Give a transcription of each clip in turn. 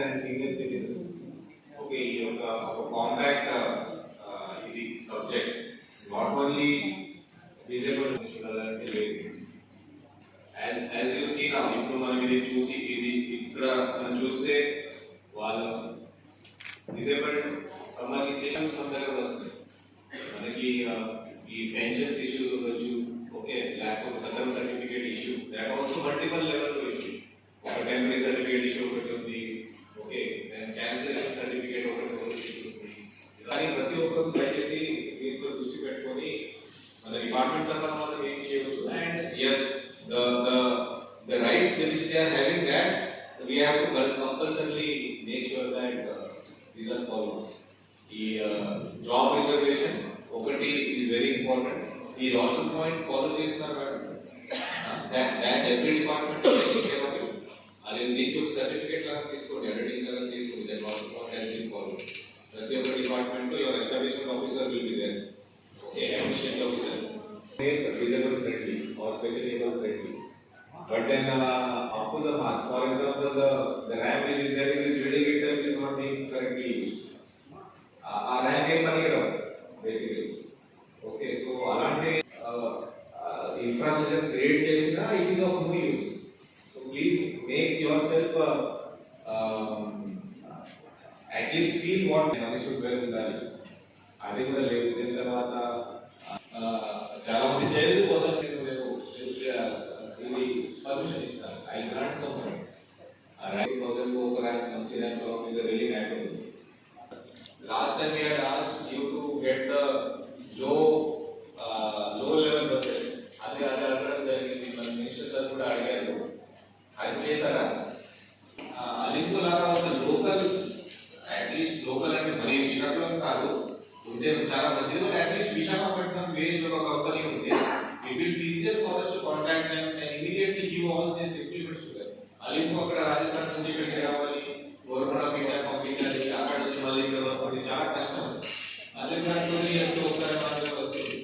and senior citizens. Okay, compact subject, not only disabled as you see now, ఇప్పుడు మనం ఇది చూసి ఇది ఇక్కడ మనం చూస్తే వాళ్ళ డిసేబుల్డ్ సంబంధించిన మన దగ్గర వస్తుంది. మనకి ఈ పెన్షన్స్ ఇష్యూస్ ఉండొచ్చు, ఓకే, లేకపోతే Sadaram certificate issue, that also multiple level issue. ఒక టెంపరీ సర్టిఫికేట్ ఇష్యూ ఒకటి ఉంది, ఓకే, క్యాన్సిలేషన్ సర్టిఫికేట్ ఒకటి ఉంది. కానీ ప్రతి ఒక్కరు దయచేసి దీంతో దృష్టి పెట్టుకొని మన డిపార్ట్మెంట్ తరఫున మనం ఏం చేయవచ్చు. And yes, the rights which they are having, that we have to compulsorily make sure that these are followed. The job reservation ఒకటి is very important. ఈ roster point follow చేస్తున్నారు madam, that every department is taking care of it. అది దీనికి ఒక certificate లాగా తీసుకోండి, editing లాగా తీసుకోండి, that roster point has been followed. ప్రతి ఒక్క డిపార్ట్మెంట్ లో your establishment officer will be there, okay, admission officer, visible friendly or specially able friendly. But then up to the mark, for example, the RAM which is there in this building itself is not being correctly used. RAM is panigaro basically. Okay, so alante infrastructure create chesina, it is of no use. So please make yourself at least feel what you should wear undali. Adi kuda ledu. Then tarvata చాలా మంది చేయలేదు, కొంతమంది permission ఇస్తారు. I grant some money. A rank 1000 को ఒక rank మంచి rank లో is really happy. Last time we had asked you to get the low level buses. అది అడగడం జరిగింది, మన మినిస్టర్ సార్ కూడా అడిగారు, అది చేశారా? అలింపు లాగా ఒక లోకల్, అట్లీస్ట్ లోకల్ అంటే మరీ శ్రీకాకుళం కాదు, ఉంటే చాలా మంచిది. అట్లీస్ట్ విశాఖపట్నం బేస్డ్ ఒక కంపెనీ ఉంది. It will be easier for us to contact them and immediately give all these implements to them. అలింపు అక్కడ రాజస్థాన్ నుంచి ఇక్కడికి రావాలి, గవర్నమెంట్ ఆఫ్ ఇండియా పంపించాలి, అక్కడ నుంచి మళ్ళీ ఇక్కడ వస్తుంది, చాలా కష్టం. అలింపు అంటే ఒకసారి మాత్రమే వస్తుంది.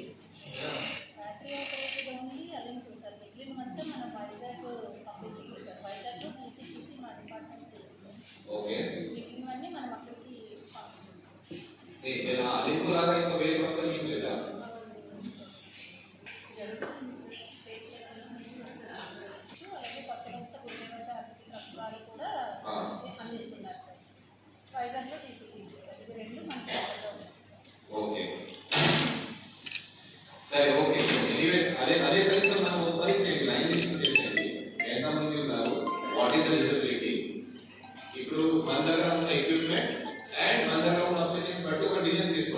ఓకే, అలింపు లాగా ఇంకా వేరే కంపెనీ ఏం లేదా? ఓకే సరే, ఓకే. ఎనీవేస్ అదే కలిసి మనం పరీక్ష లైన్ లిస్ట్ చేసేయండి, ఎంతమంది ఉన్నారు, వాట్ ఈస్ ద డిసబిలిటీ. ఇప్పుడు మన దగ్గర ఉన్న ఎక్విప్మెంట్ అండ్ మన దగ్గర ఉన్న అప్లికేషన్ బట్టి ఒక డిసిజన్ తీసుకోండి.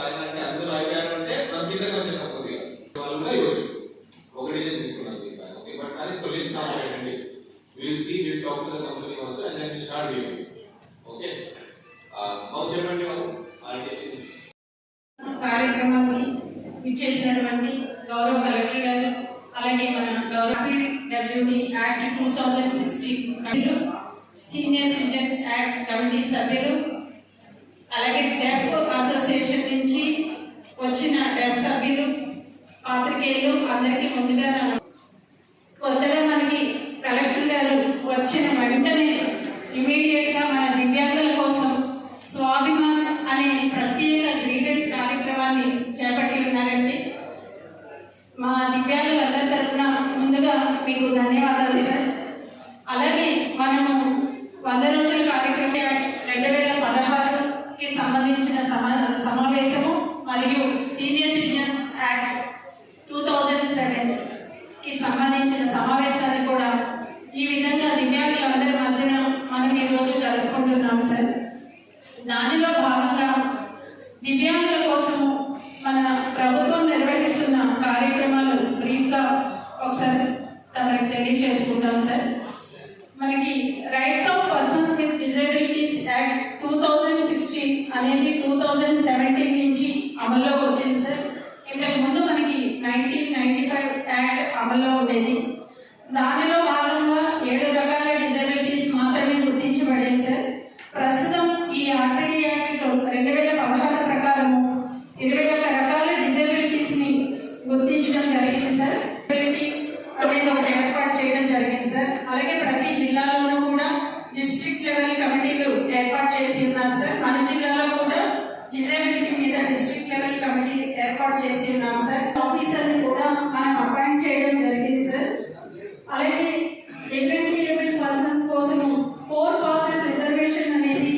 రాయాలి అంటే అందులో 56 అంటే మనం కిందకి వచ్చేసాం కొద్దిగా వాళ్ళు కూడా ఇవ్వచ్చు. ఒక డిజైన్ తీసుకున్నాం ఓకే, బట్ అది పొజిషన్ కావాలండి. Will see will talk to the company also and then start giving. Okay, మాకు చెప్పండి ఆర్టీసీ కార్యక్రమాన్ని ఇచ్చేసినటువంటి గౌరవ కలెక్టర్ గారు, అలాగే మన గౌరవ WD act 2016 senior citizen act committee సభ్యులు, అలాగే డెఫ్ అసోసియేషన్ నుంచి వచ్చిన డెఫ్ సభ్యులు, పాత్రికేయులు అందరికీ ముందుగా కొత్తగా మనకి కలెక్టర్ గారు వచ్చిన వెంటనే ఇమీడియట్ గా మన దివ్యాంగుల కోసం స్వాభిమాన్ అనే ప్రత్యేక గ్రీవెన్స్ కార్యక్రమాన్ని చేపట్టి ఉన్నారండి. మా దివ్యాంగులందరి తరఫున ముందుగా మీకు ధన్యవాదాలు సార్. అలాగే మనము 100 రోజుల కార్యక్రమం 2016కి సంబంధించిన సమావేశము మరియు సీనియర్ సిటిజన్స్ యాక్ట్ 2007కి సంబంధించిన సమావేశాన్ని కూడా ఈ విధంగా దివ్యాంగులందరి మధ్యన మనం ఈరోజు జరుపుకుంటున్నాం సార్. దానిలో భాగంగా దివ్యాంగుల కోసము మన ప్రభుత్వం నిర్వహిస్తున్న కార్యక్రమాలు బ్రీఫ్గా ఒకసారి తమకు తెలియజేసుకుంటాం సార్. మనకి rights of persons with disabilities act 2016 అనేది 2017 నుంచి అమల్లోకి వచ్చింది సార్. ఇంతకు ముందు మనకి 1995 యాక్ట్ అమల్లో ఉండేది. దానిలో భాగంగా 7 రకాల డిజబిలిటీస్ మాత్రమే గుర్తించబడేది సార్. ప్రస్తుతం ఈ ఆర్టీడీ యాక్ట్ 2016 ప్రకారము 21 రకాల డిజబిలిటీస్ ని గుర్తించడం జరిగింది సార్. డిజబిలిటీ అనేది ఒకటి ఏర్పాటు చేయడం జరిగింది సార్. అలాగే ప్రతి జిల్లాలోనూ కూడా డిస్ట్రిక్ట్ లెవెల్ కమిటీలు ఏర్పాటు చేసి ఉన్నారు సార్. మన జిల్లాలో కూడా డిజబిలిటీ మీద డిస్ట్రిక్ట్ లెవెల్ కమిటీ ఏర్పాటు చేసి ఉన్నాం సార్. ఆఫీసర్ని కూడా మనం అపాయింట్ చేయడం జరిగింది సార్. అలాగే డిఫరెంట్లీ ఏబుల్డ్ పర్సన్స్ కోసం 4% రిజర్వేషన్ అనేది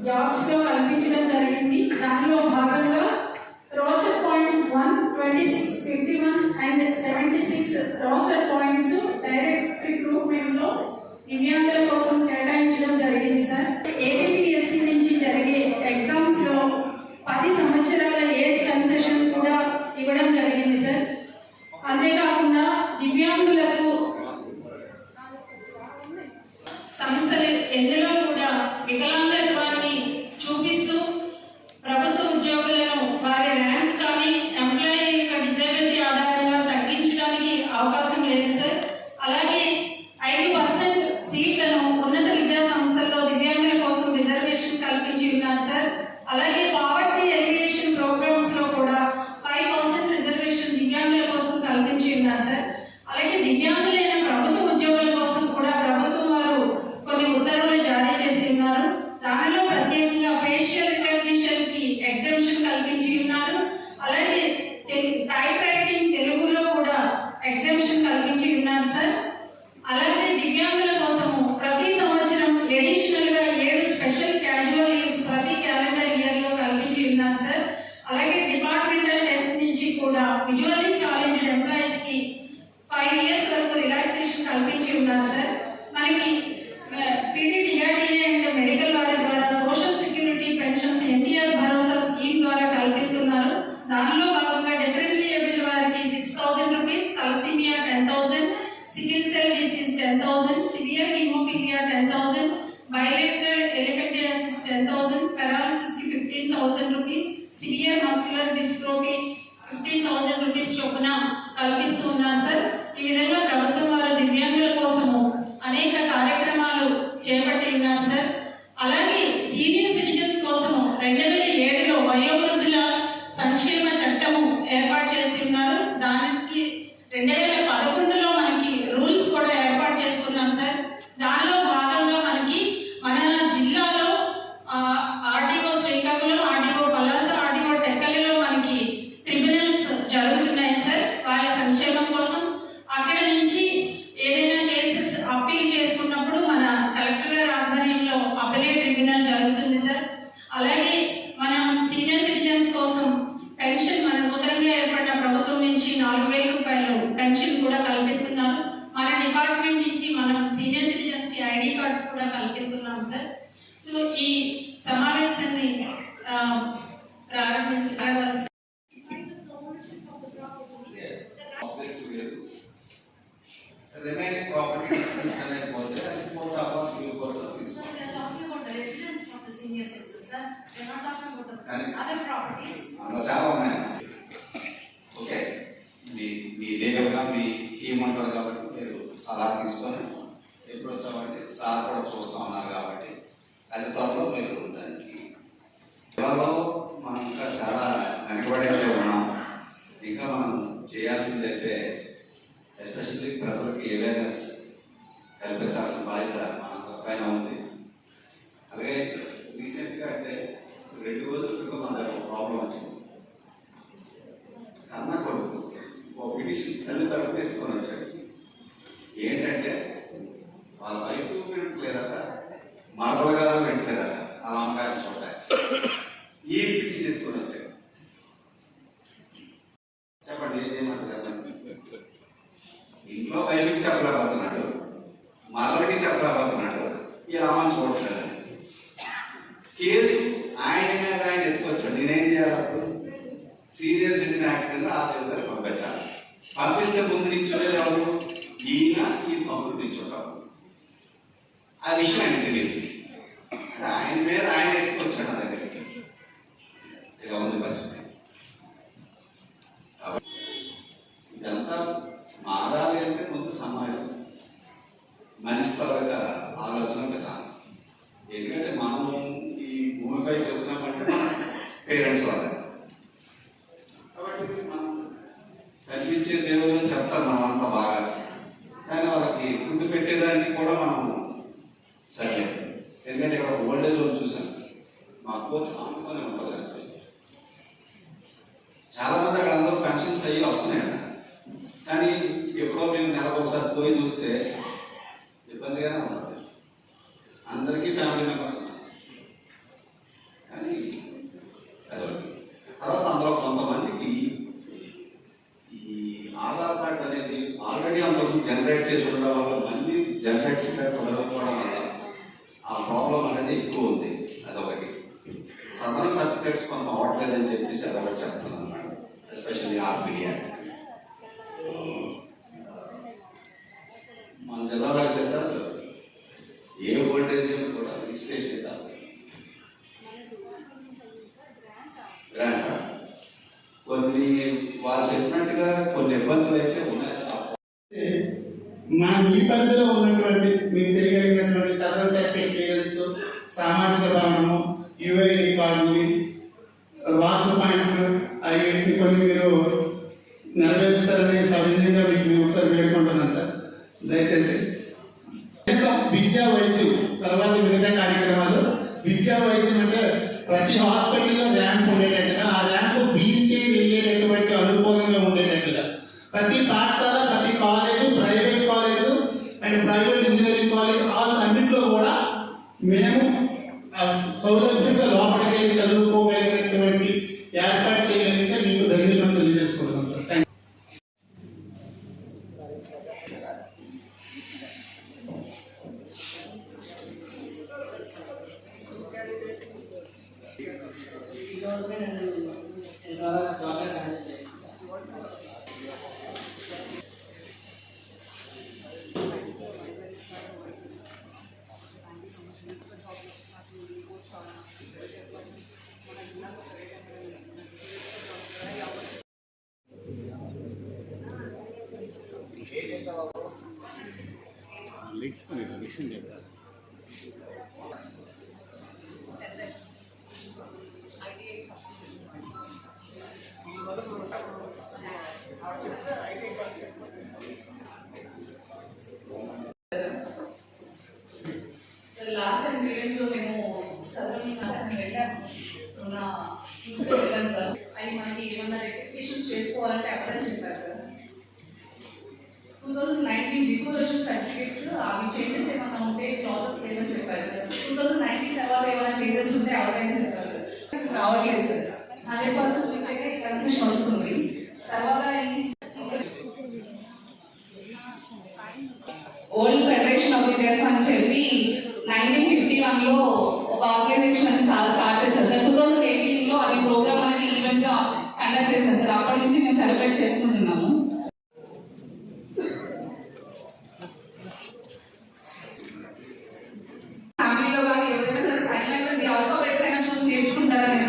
జాబ్స్ లో కల్పించడం జరిగింది. దానిలో భాగంగా roster points 1, 26, 51 and 76 roster points direct recruitment లో దివ్యాంగుల కోసం కేటాయించడం జరిగింది సార్. ఏపీఎస్సీ నుంచి జరిగే ఎగ్జామ్స్ లో 10 సంవత్సరాల ఏజ్ కన్సెషన్ కూడా ఇవ్వడం జరిగింది సార్. అంతేకాకుండా దివ్యాంగులకు కానీ other properties. అందులో చాలా ఉన్నాయి. ఓకే, మీ మీ లీగల్గా మీ టీం ఉంటుంది కాబట్టి మీరు సలహా తీసుకొని ఎప్పుడు వచ్చామంటే సార్ కూడా చూస్తూ ఉన్నారు కాబట్టి అది త్వరలో మీరు దానికి ఇవాళ మనం ఇంకా చాలా వెనకబడి అయితే ఉన్నాం. ఇంకా మనం చేయాల్సిందైతే ఎస్పెషల్లీ ప్రజలకి అవేర్నెస్ కల్పించాల్సిన బాధ్యత మన పైన ఉంది. అలాగే రీసెంట్గా అంటే 2 రోజుల క్రితం మన దగ్గర ఒక ప్రాబ్లం వచ్చింది. అన్న కొడుకు ఒక పిటిషన్ తల్లి తరపున ఎత్తుకొని వచ్చాడు. ఏంటంటే వాళ్ళ వైఫ్ వింటలేదట, మరదలు కదా వింటలేదట, అలా అమ్మగారిని చూడాలి. ఈ పిటిషన్ ఎత్తుకొని వచ్చాడు. చెప్పండి, ఏం చేయమంటారు చెప్పండి. ఇంట్లో వైఫ్కి చెప్పలేకపోతున్నాడు, మరదలకి చెప్పలేకపోతున్నాడు, ఇలా అమ్మని చూడట్లేదని కేసు ఆయన మీద ఆయన ఎత్తుకొచ్చాడు. నేనేం చేయాలి అప్పుడు? సీనియర్ సిటిజన్ యాక్ట్ కింద ఆ దగ్గర పంపించాలి. పంపిస్తే ముందు నిల్చోలేదు ఎవరు? ఈయన ఈ పంపులు నిల్చుంటారు. ఆ విషయం ఆయన తెలియదు. ఆయన మీద ఆయన ఎత్తుకొచ్చాడు నా దగ్గరికి. ఇలా ఉంది పరిస్థితి. ఇదంతా మారాలి అంటే ముందు సమాజం మనిషి పరంగా ఆలోచన విధానం. ఎందుకంటే మనం ఈ భూమిపైకి వచ్చినామంటే మన పేరెంట్స్ వల్ల కాబట్టి మనం కనిపించే దేవుడు అని చెప్తారు మనం అంతా బాగా. కానీ వాళ్ళకి ఫుడ్ పెట్టేదానికి కూడా మనం సరిలేదు. ఎందుకంటే ఇక్కడ ఓల్డేజ్ హోమ్ చూసాను, మా కోచ్ ఆనుకొని ఉంటుంది. చాలా మంది అక్కడ అందరూ పెన్షన్స్ అయ్యి వస్తున్నాయంట. కానీ ఎప్పుడో మేము నెలకు ఒకసారి పోయి చూస్తే ఇబ్బందిగానే ఉంటుంది. అందరికీ ఫ్యామిలీ మెంబర్స్ ఉన్నారు. కానీ అదొకటి. తర్వాత అందులో కొంతమందికి ఈ ఆధార్ కార్డు అనేది ఆల్రెడీ అంతకు జనరేట్ చేసి ఉండడం వల్ల మళ్ళీ జనరేట్ కుదరకపోవడం వల్ల ఆ ప్రాబ్లం అనేది ఎక్కువ ఉంది. అదొకటి. సదరన్ సర్టిఫికేట్స్ కొంత అవ్వట్లేదని చెప్పేసి అదొకటి చెప్తున్నాను అన్నమాట. ఎస్పెషల్లీ ఆర్పిడి యాక్ట్ మన జిల్లాలో అయితే సార్ ఏ వోల్టేజ్ కూడా రిజిస్ట్రేషన్ కాదు. గ్రాంట్ కొన్ని వాళ్ళు చెప్పినట్టుగా కొన్ని ఇబ్బందులు అయితే ఉన్నాయి సార్. మనం ఈ పరిధిలో ఉన్నటువంటి మీకు చేయగలిగినటువంటి సదరన్ సర్టిఫికేట్ క్లియరెన్స్, సామాజిక భవనము, యుఐడి కార్డుని, రాష్ట్ర పాయింట్ అవి కొన్ని మీరు నెరవేరుస్తారని సవినయంగా మీకు ఒకసారి వేడుకుంటున్నాను సార్. దయచేసి విద్యా వైద్యం తర్వాత మిగతా కార్యక్రమాలు. విద్యా వైద్యం అంటే ప్రతి హాస్పిటల్లో ర్యాంప్ ఉండేటట్టుగా, ఆ ర్యాంప్ బీచ్ వెళ్ళేటటువంటి అనుకూలంగా ఉండేటట్టుగా ప్రతి పాఠశాల, ప్రతి college, private college and private engineering college ఆల్స్ అన్నింటిలో కూడా మేము సౌలభ్యంగా లోపలికి వెళ్ళి చదువుకోగలిగినటువంటి ఏర్పాటు చేయగలిగితే మీకు ధన్యవాదాలు తెలియజేసుకుంటున్నాం sir. Thank so last time grievance లో మేము సదరన్ వెళ్ళాము. వెళ్ళాం సార్. అవి మనకి ఏమన్నా రెక్టిఫికేషన్స్ చేసుకోవాలంటే అప్పుడని చెప్పారు సార్. 2019 డిక్లరేషన్ సర్టిఫికేట్స్ అవి చేంజెస్ ఏమైనా ఉంటే ప్రాసెస్ లేదని చెప్పారు సార్. 2019 తర్వాత ఏమైనా చేంజెస్ ఉంటే అవదని చెప్పారు సార్. రావట్లేదు సార్. 100% ఉంటేనే కన్సెషన్ వస్తుంది. తర్వాత ఓల్డ్ ఫెడరేషన్ ఆఫ్ ది డెఫ్ అని చెప్పి 1951లో ఒక ఆర్గనైజేషన్ అని స్టార్ట్ చేశారు సార్. 2018లో అది ప్రోగ్రామ్ అనేది ఈవెంట్ గా కండక్ట్ చేశారు సార్. అప్పటి నుంచి మేము సెలబ్రేట్ చేసుకుంటున్నాము. ఫ్యామిలీలో కానీ ఎవరైనా సరే సైన్ లాంగ్వేజ్ ఆల్ఫాబెట్స్ అయినా చూసి నేర్చుకుంటారని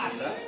Carta.